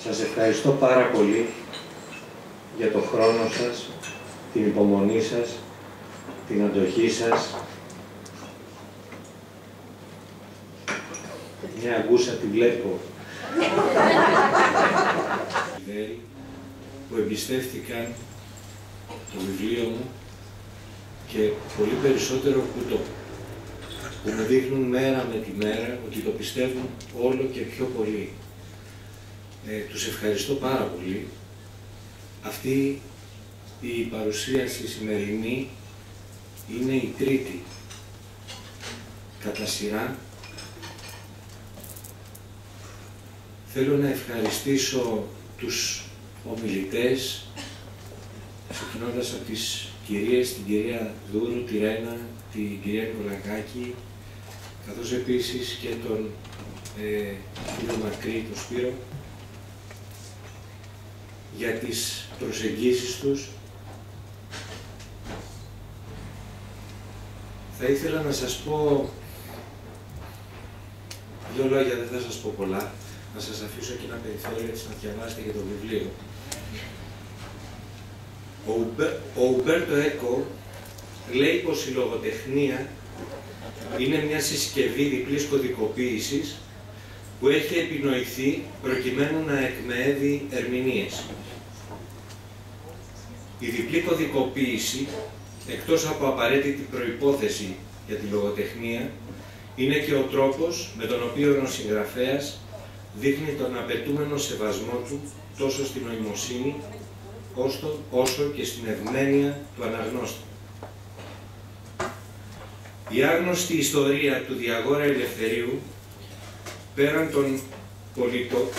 Σας ευχαριστώ πάρα πολύ για το χρόνο σας, την υπομονή σας, την αντοχή σας. Μια αγκούσα τη βλέπω. Που εμπιστεύτηκαν το βιβλίο μου και πολύ περισσότερο που μου δείχνουν μέρα με τη μέρα ότι το πιστεύουν όλο και πιο πολύ. Τους ευχαριστώ πάρα πολύ. Αυτή η παρουσίαση σημερινή είναι η τρίτη κατά σειρά. Θέλω να ευχαριστήσω τους ομιλητές, ξεκινώντας από τις κυρίες, την κυρία Δούρου, τη Ρένα, την κυρία Νικολακάκη, καθώς επίσης και τον κύριο Μακρύ, τον Σπύρο, για τις προσεγγίσεις τους. Θα ήθελα να σας πω δύο λόγια, δεν θα σας πω πολλά, να σας αφήσω και ένα περιθώριο έτσι να διαβάσετε για το βιβλίο. Ο Ουμπέρτο Έκο λέει πως η λογοτεχνία είναι μια συσκευή διπλής κωδικοποίησης που έχει επινοηθεί προκειμένου να εκμεέβει ερμηνείες. Η διπλή κωδικοποίηση, εκτός από απαραίτητη προϋπόθεση για τη λογοτεχνία, είναι και ο τρόπος με τον οποίο ο συγγραφέας δείχνει τον απαιτούμενο σεβασμό του τόσο στην νοημοσύνη όσο και στην ευμένεια του αναγνώστη. Η άγνωστη ιστορία του Διαγόρα Ελευθερίου, πέραν των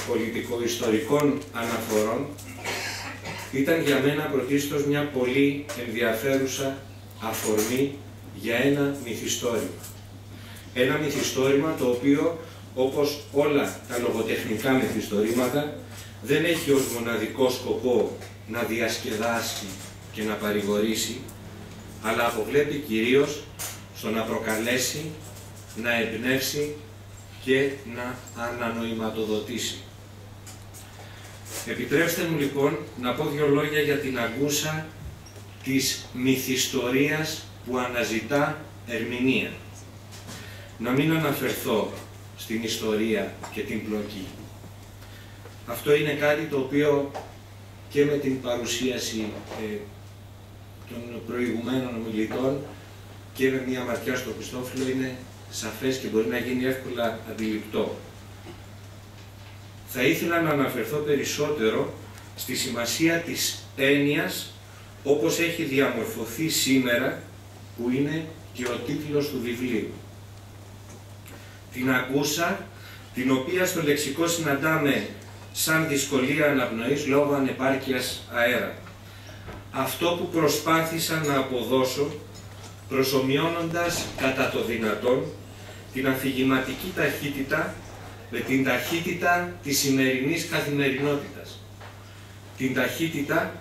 πολιτικο-ιστορικών αναφορών, ήταν για μένα πρωτίστως μια πολύ ενδιαφέρουσα αφορμή για ένα μυθιστόρημα. Ένα μυθιστόρημα το οποίο, όπως όλα τα λογοτεχνικά μυθιστορήματα, δεν έχει ως μοναδικό σκοπό να διασκεδάσει και να παρηγορήσει, αλλά αποβλέπει κυρίως στο να προκαλέσει, να εμπνεύσει και να ανανοηματοδοτήσει. Επιτρέψτε μου λοιπόν να πω δύο λόγια για την αγκούσα της μυθιστορίας που αναζητά ερμηνεία. Να μην αναφερθώ στην ιστορία και την πλοκή. Αυτό είναι κάτι το οποίο και με την παρουσίαση των προηγουμένων ομιλητών και με μια ματιά στο πιστόφυλλο είναι σαφές και μπορεί να γίνει εύκολα αντιληπτό. Θα ήθελα να αναφερθώ περισσότερο στη σημασία της έννοιας όπως έχει διαμορφωθεί σήμερα, που είναι και ο τίτλος του βιβλίου. Την αγκούσα, την οποία στο λεξικό συναντάμε σαν δυσκολία αναπνοής λόγω ανεπάρκειας αέρα. Αυτό που προσπάθησα να αποδώσω, προσομοιώνοντας κατά το δυνατόν την αφηγηματική ταχύτητα με την ταχύτητα της σημερινής καθημερινότητας. Την ταχύτητα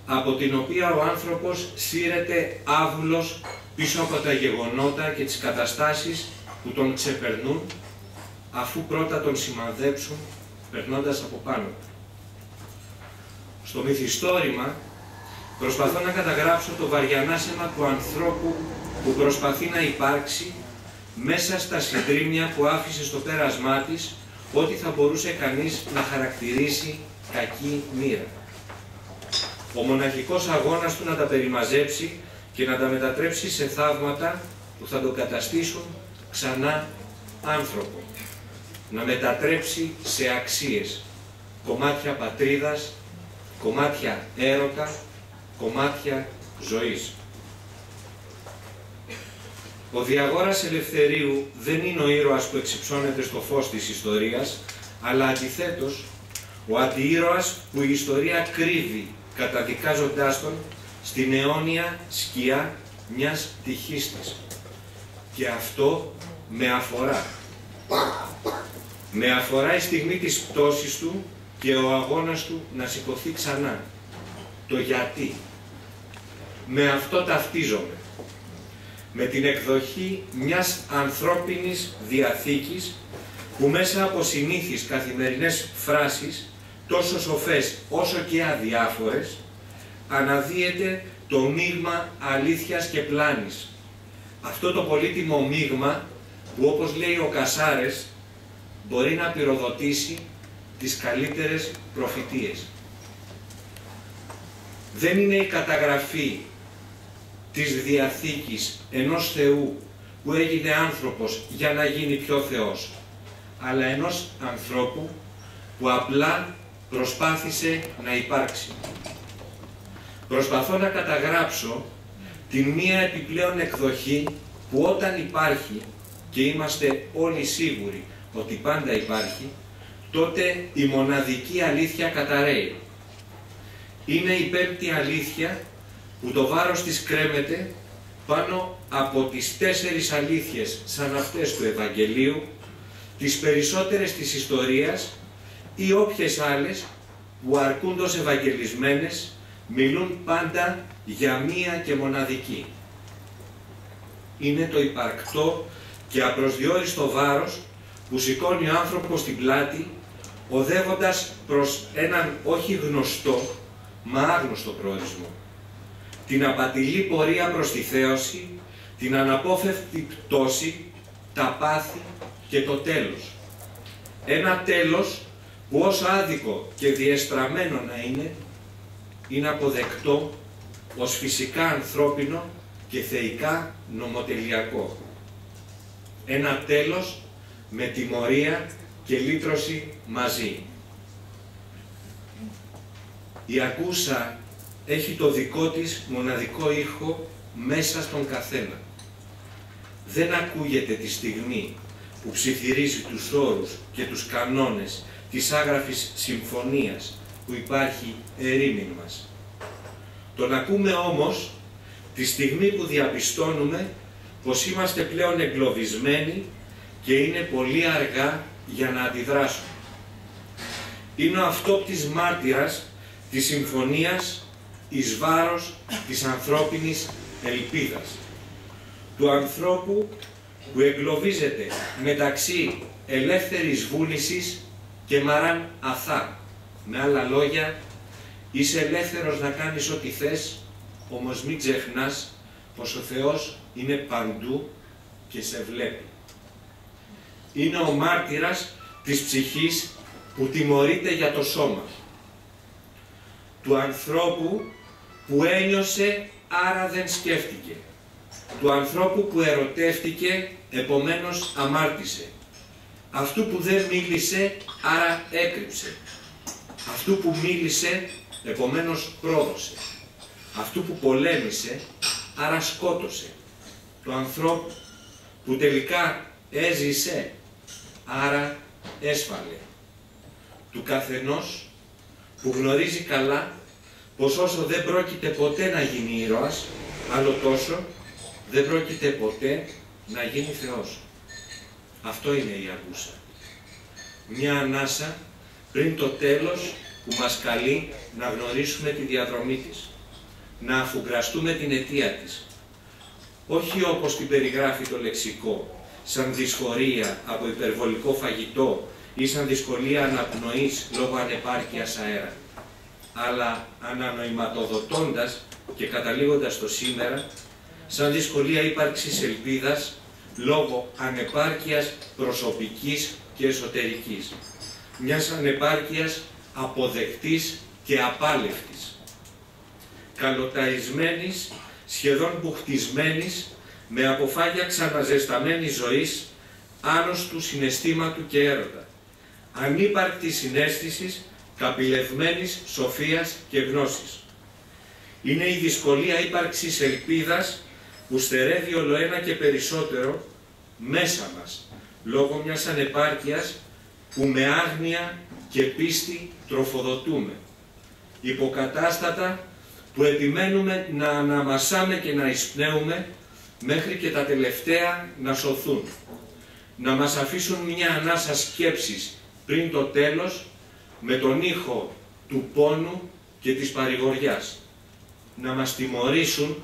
από την οποία ο άνθρωπος σύρεται άβουλος πίσω από τα γεγονότα και τις καταστάσεις που τον ξεπερνούν, αφού πρώτα τον σημαδέψουν περνώντας από πάνω. Στο μυθιστόρημα προσπαθώ να καταγράψω το βαριανάσαιμα του ανθρώπου που προσπαθεί να υπάρξει μέσα στα συντρίμμια που άφησε στο πέρασμά της ό,τι θα μπορούσε κανείς να χαρακτηρίσει κακή μοίρα. Ο μοναχικός αγώνας του να τα περιμαζέψει και να τα μετατρέψει σε θαύματα που θα τον καταστήσουν ξανά άνθρωπο. Να μετατρέψει σε αξίες, κομμάτια πατρίδας, κομμάτια έρωτα, κομμάτια ζωής. Ο Διαγόρας Ελευθερίου δεν είναι ο ήρωας που εξυψώνεται στο φως της ιστορίας, αλλά αντιθέτως ο αντιήρωας που η ιστορία κρύβει καταδικάζοντάς τον στην αιώνια σκιά μιας τυχής της. Και αυτό με αφορά. Με αφορά η στιγμή της πτώσης του και ο αγώνας του να σηκωθεί ξανά. Το γιατί. Με αυτό ταυτίζομαι. Με την εκδοχή μιας ανθρώπινης διαθήκης που μέσα από συνήθεις καθημερινές φράσεις τόσο σοφές όσο και αδιάφορες, αναδύεται το μείγμα αλήθειας και πλάνης. Αυτό το πολύτιμο μείγμα που, όπως λέει ο Κασάρες, μπορεί να πυροδοτήσει τις καλύτερες προφητείες. Δεν είναι η καταγραφή της Διαθήκης ενός Θεού που έγινε άνθρωπος για να γίνει πιο Θεός, αλλά ενός ανθρώπου που απλά προσπάθησε να υπάρξει. Προσπαθώ να καταγράψω την μία επιπλέον εκδοχή που όταν υπάρχει, και είμαστε όλοι σίγουροι ότι πάντα υπάρχει, τότε η μοναδική αλήθεια καταρρέει. Είναι η πέμπτη αλήθεια που το βάρος της κρέμεται πάνω από τις 4 αλήθειες σαν αυτές του Ευαγγελίου, τις περισσότερες της ιστορίας ή όποιες άλλες που αρκούντος ευαγγελισμένες μιλούν πάντα για μία και μοναδική. Είναι το υπαρκτό και απροσδιόριστο βάρος που σηκώνει ο άνθρωπος στην πλάτη, οδεύοντας προς έναν όχι γνωστό, μα άγνωστο προορισμό. Την απατηλή πορεία προς τη θέωση, την αναπόφευκτη πτώση, τα πάθη και το τέλος. Ένα τέλος που όσο άδικο και διεστραμμένο να είναι αποδεκτό ως φυσικά ανθρώπινο και θεϊκά νομοτελειακό. Ένα τέλος με τιμωρία και λύτρωση μαζί. Η ακούσα έχει το δικό της μοναδικό ήχο μέσα στον καθένα. Δεν ακούγεται τη στιγμή που ψιθυρίζει τους όρους και τους κανόνες της άγραφης συμφωνίας που υπάρχει ερήμην μας. Τον ακούμε όμως τη στιγμή που διαπιστώνουμε πως είμαστε πλέον εγκλωβισμένοι και είναι πολύ αργά για να αντιδράσουμε. Είναι ο αυτόπτης μάρτυρας της συμφωνίας εις βάρος της ανθρώπινης ελπίδας. Του ανθρώπου που εγκλωβίζεται μεταξύ ελεύθερης βούλησης και μαράν αθά. Με άλλα λόγια, είσαι ελεύθερος να κάνεις ό,τι θες, όμως μην ξεχνάς πως ο Θεός είναι παντού και σε βλέπει. Είναι ο μάρτυρας της ψυχής που τιμωρείται για το σώμα. Του ανθρώπου που ένιωσε, άρα δεν σκέφτηκε. Του ανθρώπου που ερωτεύτηκε, επομένως αμάρτησε. Αυτού που δεν μίλησε, άρα έκρυψε. Αυτού που μίλησε, επομένως πρόδωσε. Αυτού που πολέμησε, άρα σκότωσε. Του ανθρώπου που τελικά έζησε, άρα έσφαλε. Του καθενός που γνωρίζει καλά πως όσο δεν πρόκειται ποτέ να γίνει ήρωας, άλλο τόσο δεν πρόκειται ποτέ να γίνει Θεός. Αυτό είναι η ακούσα. Μια ανάσα πριν το τέλος που μας καλεί να γνωρίσουμε τη διαδρομή της, να αφουγκραστούμε την αιτία της. Όχι όπως την περιγράφει το λεξικό, σαν δυσφορία από υπερβολικό φαγητό ή σαν δυσκολία αναπνοής λόγω ανεπάρκειας αέρα, αλλά ανανοηματοδοτώντας και καταλήγοντας στο σήμερα, σαν δυσκολία ύπαρξης ελπίδας λόγω ανεπάρκειας προσωπικής και εσωτερικής, μιας ανεπάρκειας αποδεκτής και απάλευτης, καλοταϊσμένης, σχεδόν μπουχτισμένης, με αποφάγια ξαναζεσταμένης ζωής, άνοστου συναισθήματου και έρωτα, ανύπαρκτης συναίσθησης, καπηλευμένης σοφίας και γνώσης. Είναι η δυσκολία ύπαρξης ελπίδας που στερεύει ολοένα και περισσότερο μέσα μας, λόγω μιας ανεπάρκειας που με άγνοια και πίστη τροφοδοτούμε. Υποκατάστατα που επιμένουμε να αναμασάμε και να εισπνέουμε μέχρι και τα τελευταία να σωθούν. Να μας αφήσουν μια ανάσα σκέψης πριν το τέλος με τον ήχο του πόνου και της παρηγοριάς. Να μας τιμωρήσουν,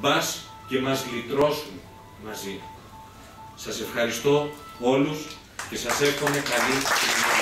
μπας και μας λυτρώσουν μαζί. Σας ευχαριστώ όλους και σας εύχομαι καλή συνέχεια.